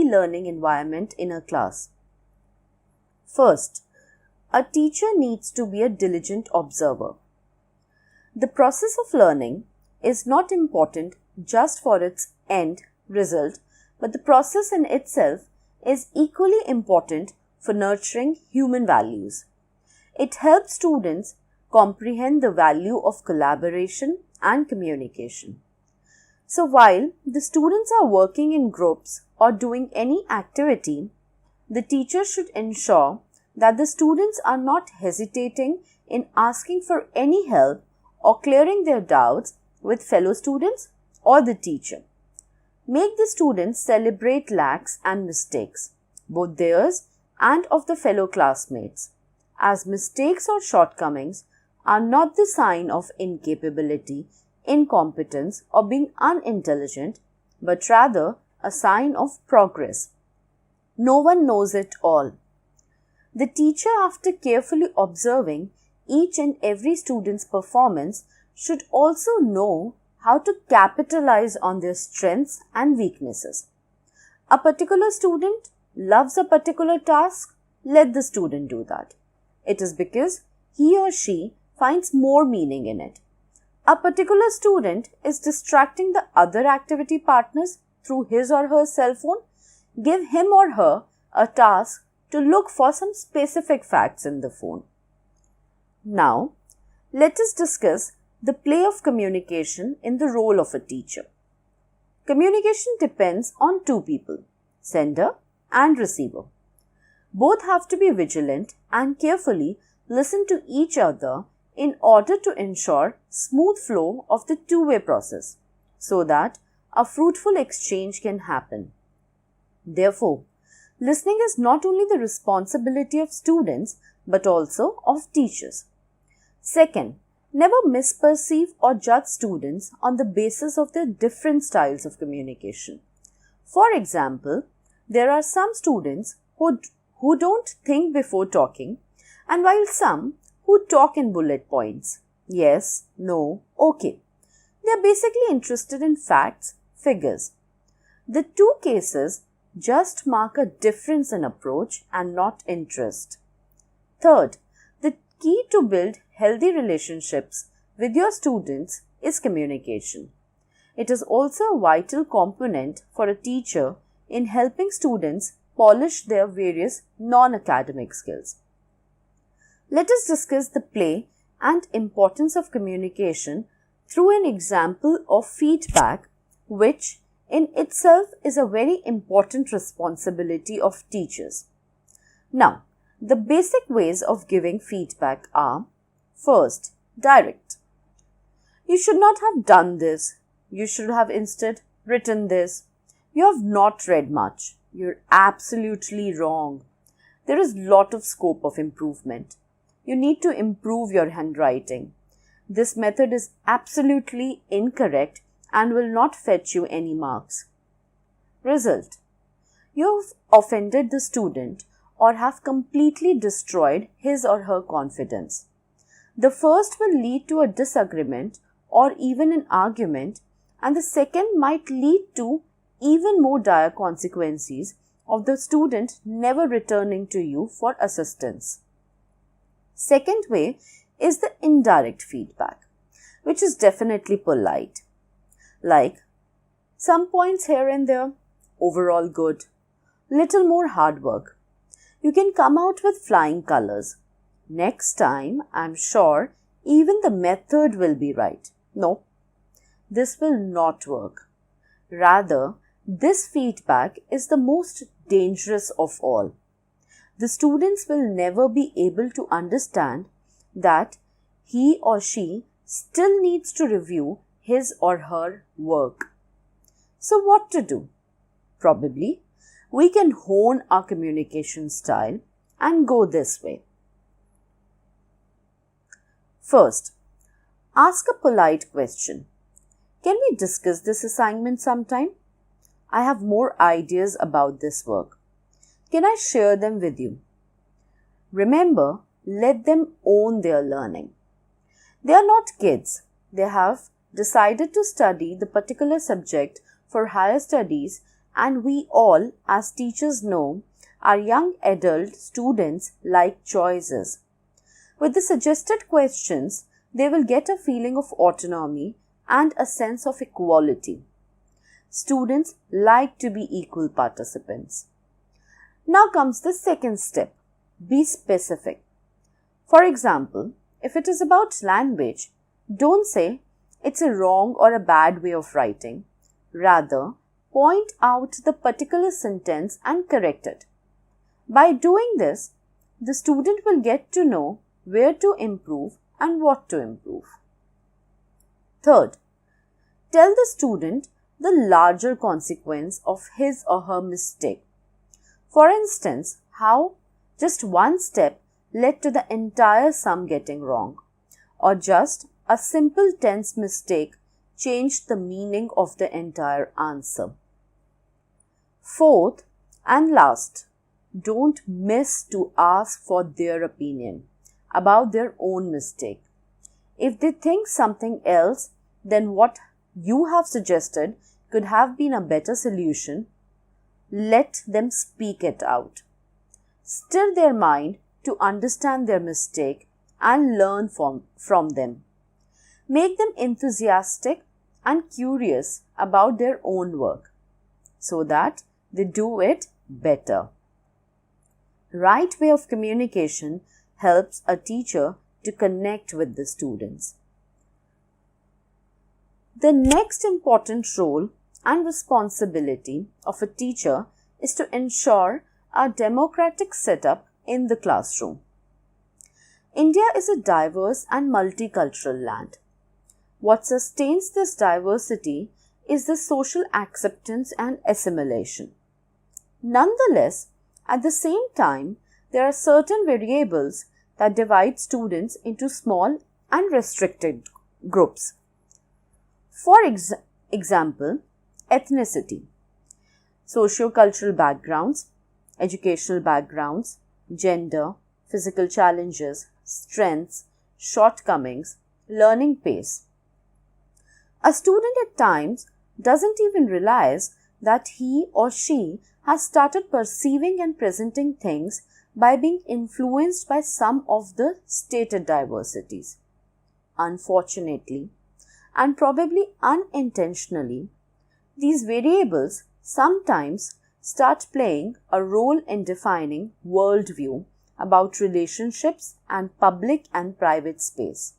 learning environment in a class. First, a teacher needs to be a diligent observer. The process of learning is not important just for its end result, but the process in itself is equally important for nurturing human values. It helps students comprehend the value of collaboration and communication. So while the students are working in groups or doing any activity, the teacher should ensure that the students are not hesitating in asking for any help or clearing their doubts with fellow students or the teacher. Make the students celebrate lacks and mistakes, both theirs and of the fellow classmates, as mistakes or shortcomings are not the sign of incapability, incompetence, or being unintelligent, but rather a sign of progress. No one knows it all. The teacher, after carefully observing each and every student's performance, should also know how to capitalize on their strengths and weaknesses. A particular student loves a particular task, let the student do that. It is because he or she finds more meaning in it. A particular student is distracting the other activity partners through his or her cell phone. Give him or her a task to look for some specific facts in the phone. Now, let us discuss the play of communication in the role of a teacher. Communication depends on two people, sender and receiver. Both have to be vigilant and carefully listen to each other in order to ensure smooth flow of the two-way process so that a fruitful exchange can happen. Therefore, listening is not only the responsibility of students but also of teachers. Second, never misperceive or judge students on the basis of their different styles of communication. For example, there are some students who don't think before talking, and while some who talk in bullet points. Yes, no, okay. They are basically interested in facts, figures. The two cases just mark a difference in approach and not interest. Third, the key to build healthy relationships with your students is communication. It is also a vital component for a teacher in helping students polish their various non-academic skills. Let us discuss the play and importance of communication through an example of feedback, which in itself is a very important responsibility of teachers. Now, the basic ways of giving feedback are: first, direct. You should not have done this. You should have instead written this. You have not read much. You're absolutely wrong. There is lot of scope of improvement. You need to improve your handwriting. This method is absolutely incorrect and will not fetch you any marks. Result: you have offended the student or have completely destroyed his or her confidence. The first will lead to a disagreement or even an argument, and the second might lead to even more dire consequences of the student never returning to you for assistance. Second way is the indirect feedback, which is definitely polite. Like, some points here and there, overall good, little more hard work. You can come out with flying colors. Next time, I'm sure even the method will be right. No, this will not work. Rather, this feedback is the most dangerous of all. The students will never be able to understand that he or she still needs to review his or her work. So what to do? Probably, we can hone our communication style and go this way. First, ask a polite question. Can we discuss this assignment sometime? I have more ideas about this work. Can I share them with you? Remember, let them own their learning. They are not kids. They have decided to study the particular subject for higher studies and we all, as teachers, know our young adult students like choices. With the suggested questions, they will get a feeling of autonomy and a sense of equality. Students like to be equal participants. Now comes the second step. Be specific. For example, if it is about language, don't say it's a wrong or a bad way of writing. Rather, point out the particular sentence and correct it. By doing this, the student will get to know where to improve and what to improve. Third, tell the student the larger consequence of his or her mistake. For instance, how just one step led to the entire sum getting wrong, or just a simple tense mistake changed the meaning of the entire answer. Fourth and last, don't miss to ask for their opinion about their own mistake. If they think something else than what you have suggested could have been a better solution, let them speak it out. Stir their mind to understand their mistake and learn from them. Make them enthusiastic and curious about their own work so that they do it better. Right way of communication helps a teacher to connect with the students. The next important role and responsibility of a teacher is to ensure a democratic setup in the classroom. India is a diverse and multicultural land. What sustains this diversity is the social acceptance and assimilation. Nonetheless, at the same time, there are certain variables that divide students into small and restricted groups. For example, ethnicity, socio-cultural backgrounds, educational backgrounds, gender, physical challenges, strengths, shortcomings, learning pace. A student at times doesn't even realize that he or she has started perceiving and presenting things by being influenced by some of the stated diversities. Unfortunately, and probably unintentionally, these variables sometimes start playing a role in defining worldview about relationships and public and private space.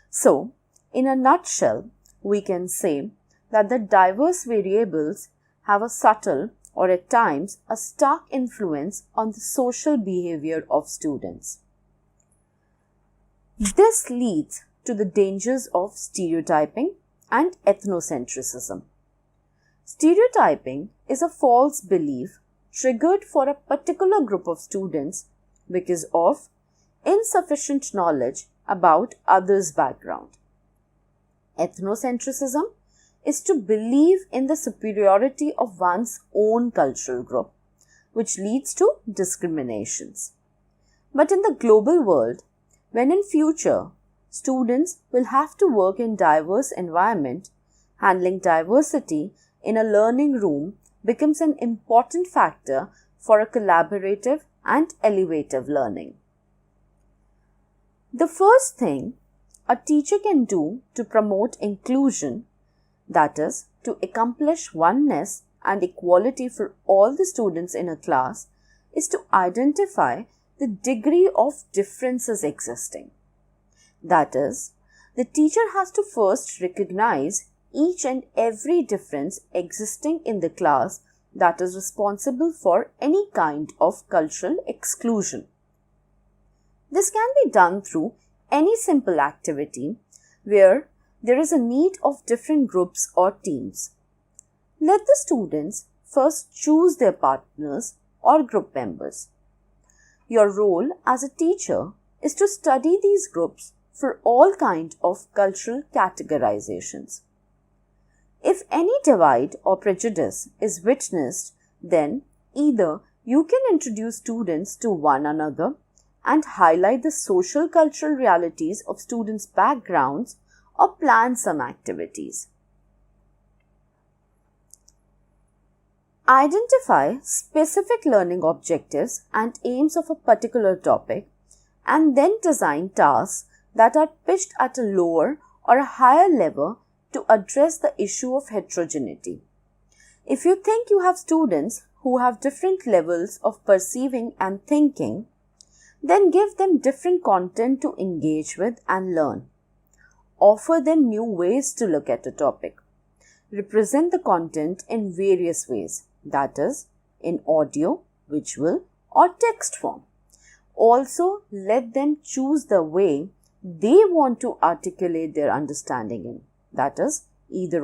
So, in a nutshell, we can say that the diverse variables have a subtle or at times a stark influence on the social behavior of students. This leads to the dangers of stereotyping and ethnocentrism. Stereotyping is a false belief triggered for a particular group of students because of insufficient knowledge about others' background. Ethnocentrism is to believe in the superiority of one's own cultural group, which leads to discriminations. But in the global world, when in future students will have to work in diverse environment, handling diversity in a learning room becomes an important factor for a collaborative and elevative learning. The first thing a teacher can do to promote inclusion, that is, to accomplish oneness and equality for all the students in a class, is to identify the degree of differences existing. That is, the teacher has to first recognize each and every difference existing in the class that is responsible for any kind of cultural exclusion. This can be done through any simple activity where there is a need of different groups or teams. Let the students first choose their partners or group members. Your role as a teacher is to study these groups for all kinds of cultural categorizations. If any divide or prejudice is witnessed, then either you can introduce students to one another and highlight the social cultural realities of students' backgrounds or plan some activities. Identify specific learning objectives and aims of a particular topic, and then design tasks that are pitched at a lower or a higher level to address the issue of heterogeneity. If you think you have students who have different levels of perceiving and thinking, then give them different content to engage with and learn. Offer them new ways to look at a topic. Represent the content in various ways, that is, in audio, visual, or text form. Also, let them choose the way they want to articulate their understanding in, that is, either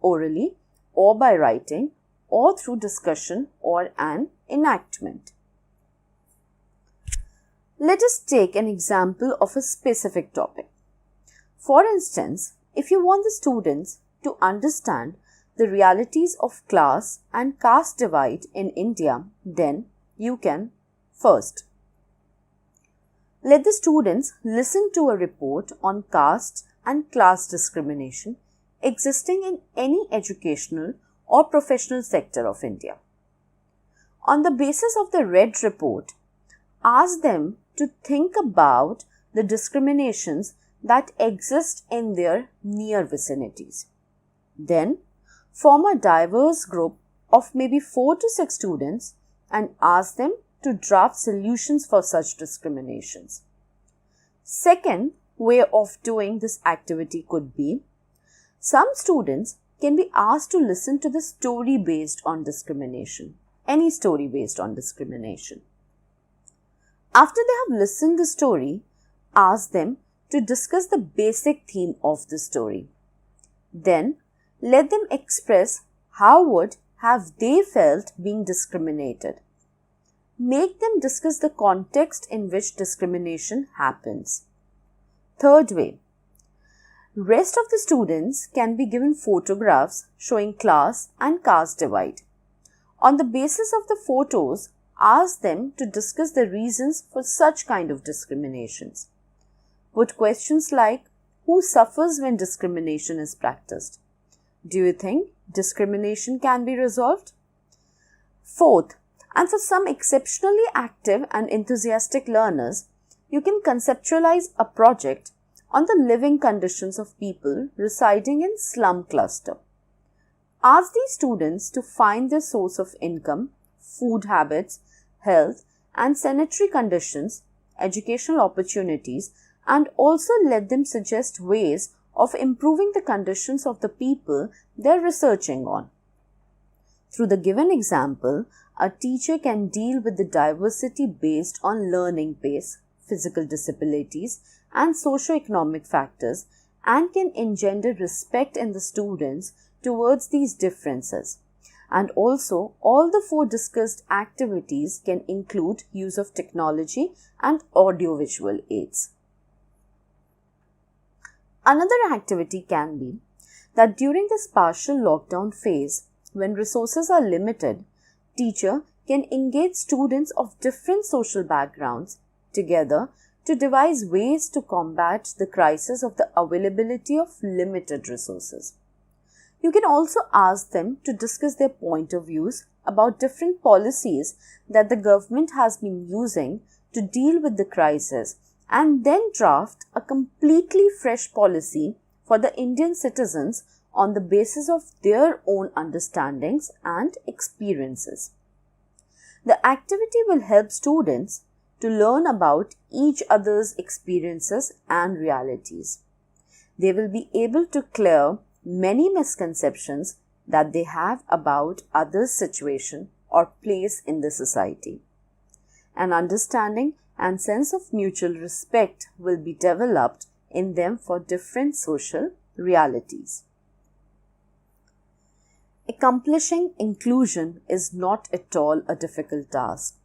orally or by writing or through discussion or an enactment. Let us take an example of a specific topic. For instance, if you want the students to understand the realities of class and caste divide in India, then you can first let the students listen to a report on caste and class discrimination existing in any educational or professional sector of India. On the basis of the read report, ask them to think about the discriminations that exist in their near vicinities. Then, form a diverse group of maybe 4 to 6 students and ask them to draft solutions for such discriminations. Second way of doing this activity could be, some students can be asked to listen to the story based on discrimination, any story based on discrimination. After they have listened the story, ask them to discuss the basic theme of the story. Then, let them express how would have they felt being discriminated. Make them discuss the context in which discrimination happens. Third way, rest of the students can be given photographs showing class and caste divide. On the basis of the photos, ask them to discuss the reasons for such kind of discriminations. Put questions like, who suffers when discrimination is practiced? Do you think discrimination can be resolved? Fourth, and for some exceptionally active and enthusiastic learners, you can conceptualize a project on the living conditions of people residing in slum cluster. Ask these students to find their source of income, food habits, health and sanitary conditions, educational opportunities, and also let them suggest ways of improving the conditions of the people they are researching on. Through the given example, a teacher can deal with the diversity based on learning pace, physical disabilities, and socio-economic factors, and can engender respect in the students towards these differences. And also, all the 4 discussed activities can include use of technology and audiovisual aids. Another activity can be that during this partial lockdown phase, when resources are limited, teacher can engage students of different social backgrounds together to devise ways to combat the crisis of the availability of limited resources. You can also ask them to discuss their point of views about different policies that the government has been using to deal with the crisis, and then draft a completely fresh policy for the Indian citizens on the basis of their own understandings and experiences. The activity will help students to learn about each other's experiences and realities. They will be able to clear many misconceptions that they have about others' situation or place in the society. An understanding and sense of mutual respect will be developed in them for different social realities. Accomplishing inclusion is not at all a difficult task,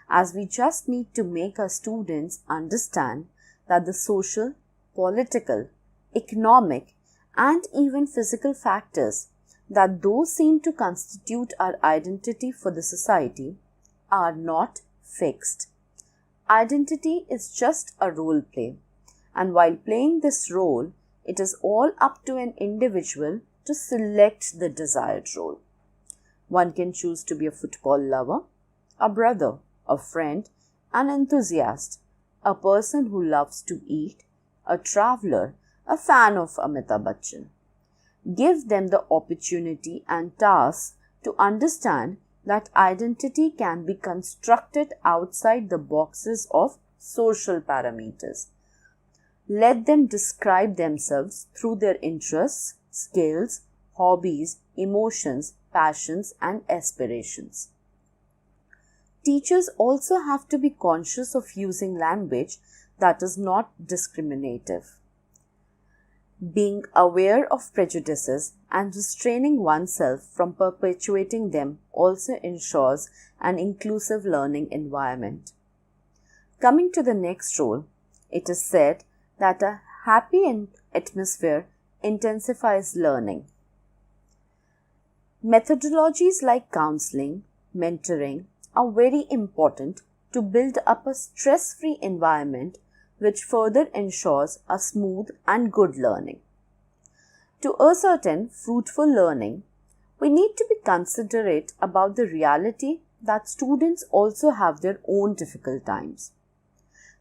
as we just need to make our students understand that the social, political, economic, and even physical factors that those seem to constitute our identity for the society are not fixed. Identity is just a role play, and while playing this role, it is all up to an individual to select the desired role. One can choose to be a football lover, a brother, a friend, an enthusiast, a person who loves to eat, a traveler, a fan of Amitabh Bachchan. Give them the opportunity and task to understand that identity can be constructed outside the boxes of social parameters. Let them describe themselves through their interests, skills, hobbies, emotions, passions, and aspirations. Teachers also have to be conscious of using language that is not discriminative. Being aware of prejudices and restraining oneself from perpetuating them also ensures an inclusive learning environment. Coming to the next role, it is said that a happy atmosphere intensifies learning. Methodologies like counseling, mentoring are very important to build up a stress-free environment which further ensures a smooth and good learning. To ascertain fruitful learning, we need to be considerate about the reality that students also have their own difficult times.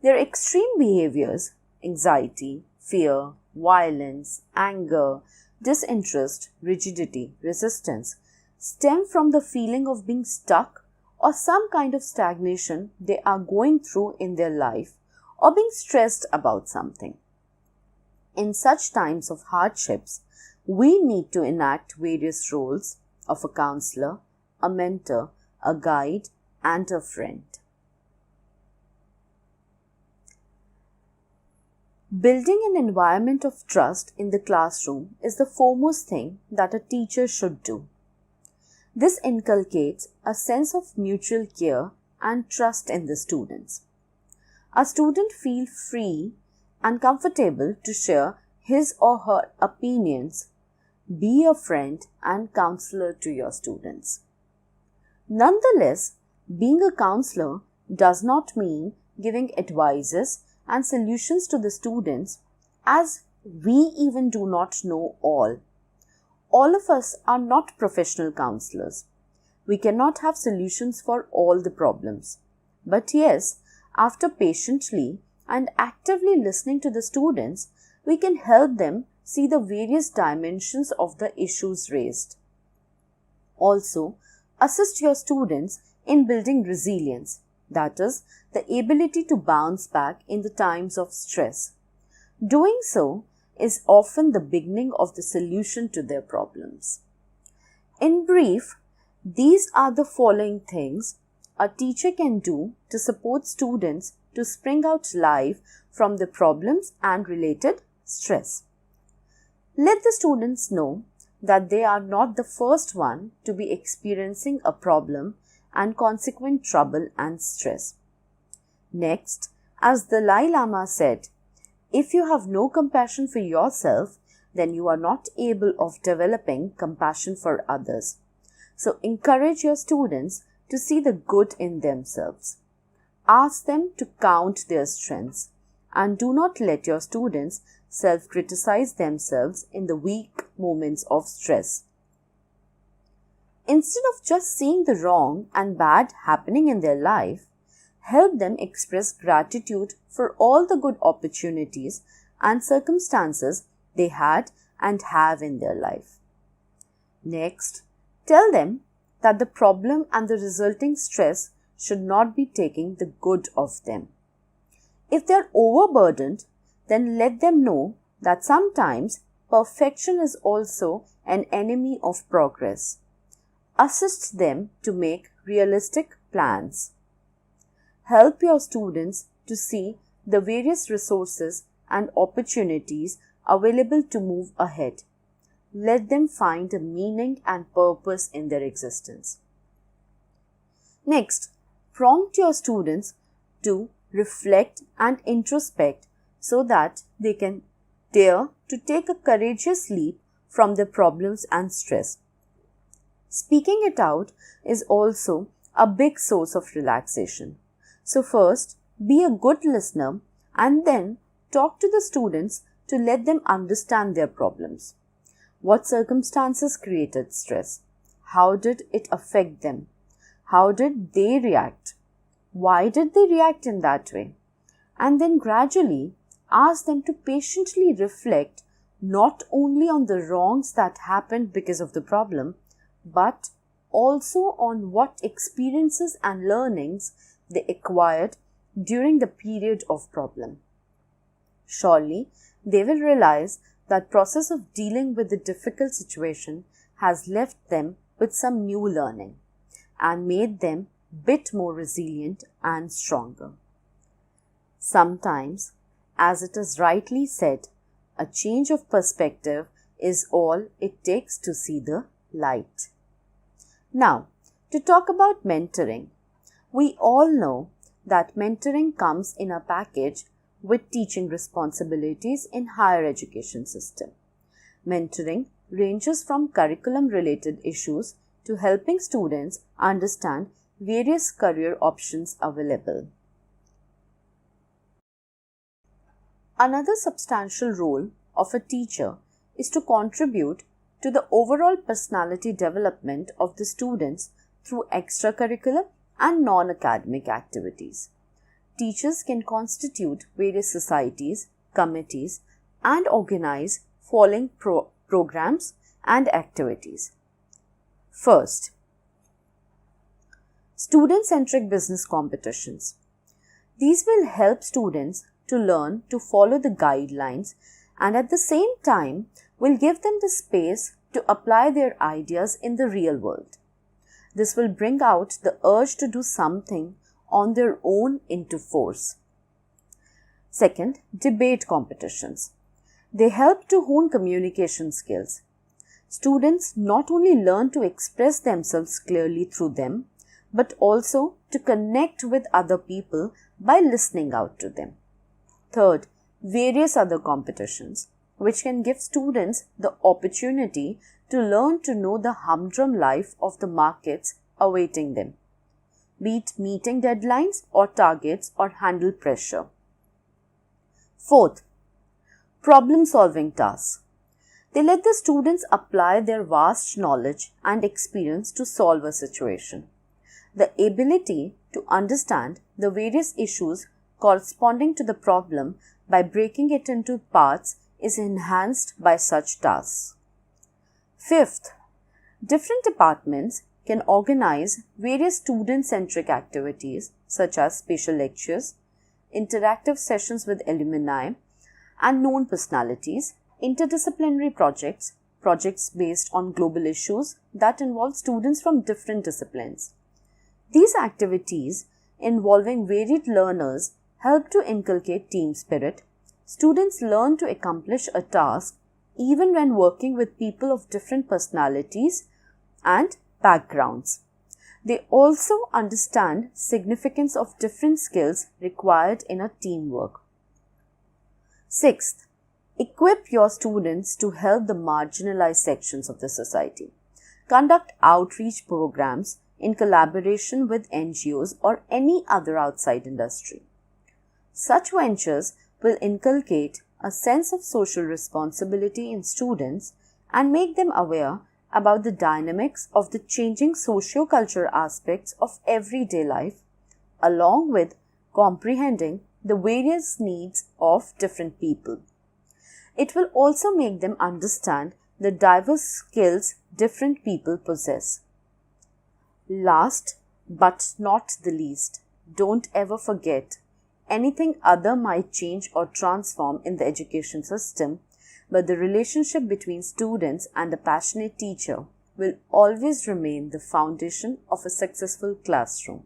Their extreme behaviors, anxiety, fear, violence, anger, disinterest, rigidity, resistance, stem from the feeling of being stuck or some kind of stagnation they are going through in their life or being stressed about something. In such times of hardships, we need to enact various roles of a counselor, a mentor, a guide, and a friend. Building an environment of trust in the classroom is the foremost thing that a teacher should do. This inculcates a sense of mutual care and trust in the students. A student feels free and comfortable to share his or her opinions. Be a friend and counselor to your students. Nonetheless, being a counselor does not mean giving advices and solutions to the students, as we even do not know all. All of us are not professional counselors. We cannot have solutions for all the problems. But yes, after patiently and actively listening to the students, we can help them see the various dimensions of the issues raised. Also, assist your students in building resilience, that is, the ability to bounce back in the times of stress. Doing so is often the beginning of the solution to their problems. In brief, these are the following things a teacher can do to support students to spring out live from the problems and related stress. Let the students know that they are not the first one to be experiencing a problem and consequent trouble and stress. Next, as the Dalai Lama said, if you have no compassion for yourself, then you are not able of developing compassion for others. So encourage your students to see the good in themselves. Ask them to count their strengths and do not let your students self-criticize themselves in the weak moments of stress. Instead of just seeing the wrong and bad happening in their life, help them express gratitude for all the good opportunities and circumstances they had and have in their life. Next, tell them that the problem and the resulting stress should not be taking the good of them. If they are overburdened, then let them know that sometimes perfection is also an enemy of progress. Assist them to make realistic plans. Help your students to see the various resources and opportunities available to move ahead. Let them find a meaning and purpose in their existence. Next, prompt your students to reflect and introspect so that they can dare to take a courageous leap from their problems and stress. Speaking it out is also a big source of relaxation. So first, be a good listener and then talk to the students to let them understand their problems. What circumstances created stress? how did it affect them? How did they react? Why did they react in that way? And then gradually ask them to patiently reflect not only on the wrongs that happened because of the problem, but also on what experiences and learnings they acquired during the period of problem. Surely, they will realize that process of dealing with the difficult situation has left them with some new learning and made them bit more resilient and stronger. Sometimes, as it is rightly said, a change of perspective is all it takes to see the light. Now, to talk about mentoring, we all know that mentoring comes in a package with teaching responsibilities in higher education system. Mentoring ranges from curriculum-related issues to helping students understand various career options available. Another substantial role of a teacher is to contribute to the overall personality development of the students through extracurricular and non-academic activities. Teachers can constitute various societies, committees, and organize following programs and activities. First, student-centric business competitions. These will help students to learn to follow the guidelines and at the same time will give them the space to apply their ideas in the real world. This will bring out the urge to do something on their own into force. Second, debate competitions. They help to hone communication skills. Students not only learn to express themselves clearly through them, but also to connect with other people by listening out to them. Third, various other competitions, which can give students the opportunity to learn to know the humdrum life of the markets awaiting them, be it meeting deadlines or targets or handle pressure. Fourth, problem-solving tasks. They let the students apply their vast knowledge and experience to solve a situation. The ability to understand the various issues corresponding to the problem by breaking it into parts is enhanced by such tasks. Fifth, different departments can organize various student-centric activities such as special lectures, interactive sessions with alumni and known personalities, interdisciplinary projects, projects based on global issues that involve students from different disciplines. These activities involving varied learners help to inculcate team spirit. Students learn to accomplish a task even when working with people of different personalities and backgrounds. They also understand significance of different skills required in a teamwork. Sixth, equip your students to help the marginalized sections of the society. Conduct outreach programs in collaboration with NGOs or any other outside industry. Such ventures will inculcate a sense of social responsibility in students and make them aware about the dynamics of the changing socio-cultural aspects of everyday life, along with comprehending the various needs of different people. It will also make them understand the diverse skills different people possess. Last but not the least, don't ever forget, anything other might change or transform in the education system, but the relationship between students and a passionate teacher will always remain the foundation of a successful classroom.